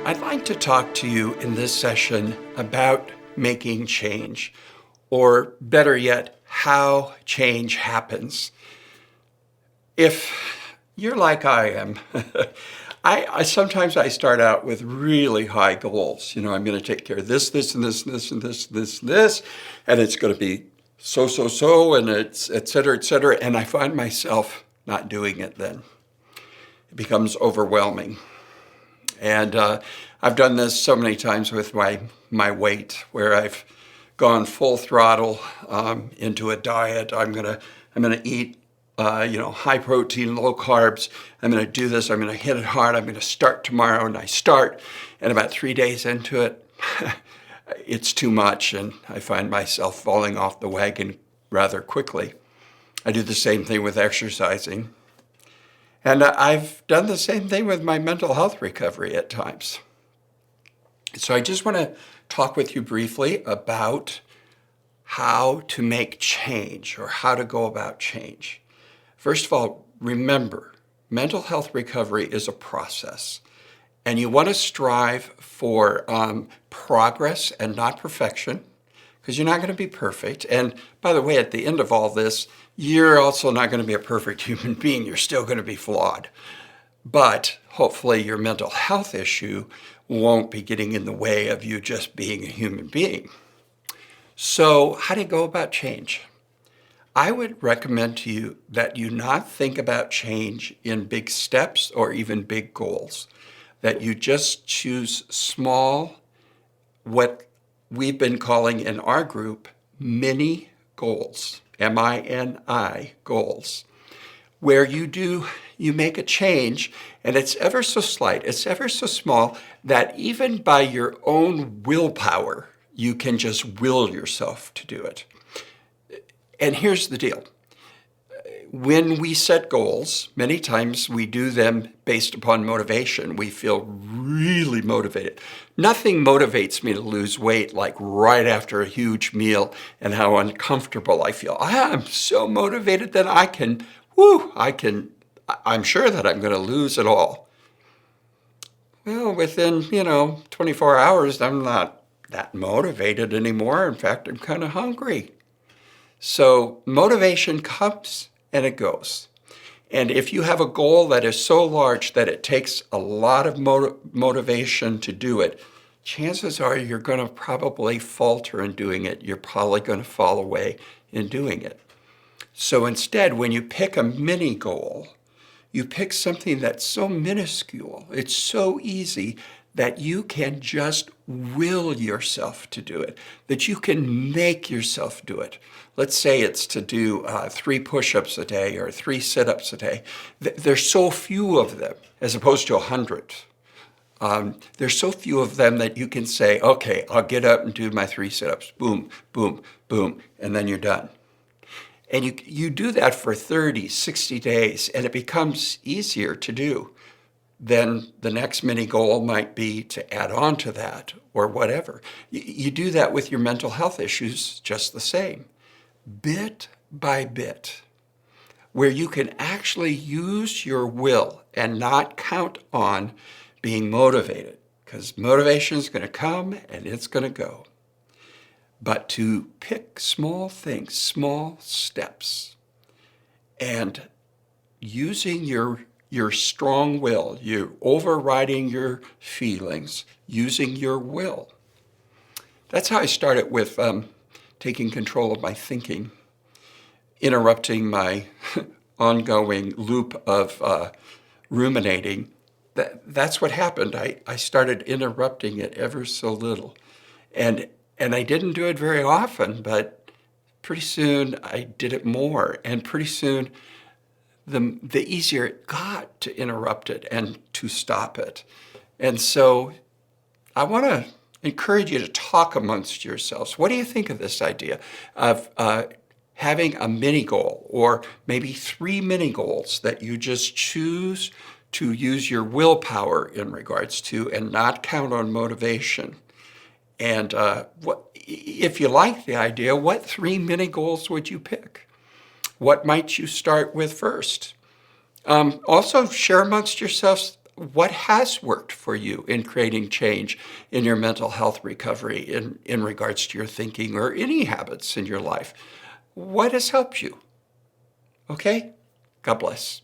I'd like to talk to you in this session about making change, or better yet, how change happens. If you're like I am, I sometimes start out with really high goals. You know, I'm going to take care of this, and this, and this, and this, and it's going to be so, and it's et cetera, and I find myself not doing it then. It becomes overwhelming. And I've done this so many times with my weight, where I've gone full throttle into a diet. I'm gonna eat high protein, low carbs. I'm gonna do this. I'm gonna hit it hard. I'm gonna start tomorrow, and I start, and about 3 days into it, it's too much, and I find myself falling off the wagon rather quickly. I do the same thing with exercising. And I've done the same thing with my mental health recovery at times. So I just want to talk with you briefly about how to make change, or how to go about change. First of all, remember, mental health recovery is a process. And you want to strive for progress and not perfection, because you're not going to be perfect. And by the way, at the end of all this, you're also not going to be a perfect human being. You're still going to be flawed. But hopefully your mental health issue won't be getting in the way of you just being a human being. So how do you go about change? I would recommend to you that you not think about change in big steps or even big goals, that you just choose small, what we've been calling in our group, mini goals, M-I-N-I goals, where you make a change, and it's ever so slight, it's ever so small, that even by your own willpower, you can just will yourself to do it. And here's the deal. When we set goals, many times we do them based upon motivation. We feel really motivated. Nothing motivates me to lose weight like right after a huge meal and how uncomfortable I feel. I'm so motivated that I'm sure that I'm going to lose it all. Well, within, 24 hours, I'm not that motivated anymore. In fact, I'm kind of hungry. So motivation comes and it goes. And if you have a goal that is so large that it takes a lot of motivation to do it, chances are you're going to probably falter in doing it. You're probably going to fall away in doing it. So instead, when you pick a mini goal, you pick something that's so minuscule, it's so easy that you can just will yourself to do it, that you can make yourself do it. Let's say it's to do 3 push-ups a day or 3 sit-ups a day. There's so few of them, as opposed to 100. There's so few of them that you can say, okay, I'll get up and do my 3 sit-ups, boom, boom, boom, and then you're done. And you do that for 30, 60 days, and it becomes easier to do. Then the next mini goal might be to add on to that or whatever. You do that with your mental health issues just the same, bit by bit, where you can actually use your will and not count on being motivated, because motivation is going to come and it's going to go. But to pick small things, small steps, and using your strong will, you overriding your feelings, using your will. That's how I started with taking control of my thinking, interrupting my ongoing loop of ruminating. That's what happened. I started interrupting it ever so little. And I didn't do it very often, but pretty soon I did it more. And pretty soon the easier it got to interrupt it and to stop it. And so I want to encourage you to talk amongst yourselves. What do you think of this idea of having a mini goal, or maybe 3 mini goals that you just choose to use your willpower in regards to and not count on motivation? And if you like the idea, what 3 mini goals would you pick? What might you start with first? Also, share amongst yourselves what has worked for you in creating change in your mental health recovery in regards to your thinking or any habits in your life. What has helped you? Okay? God bless.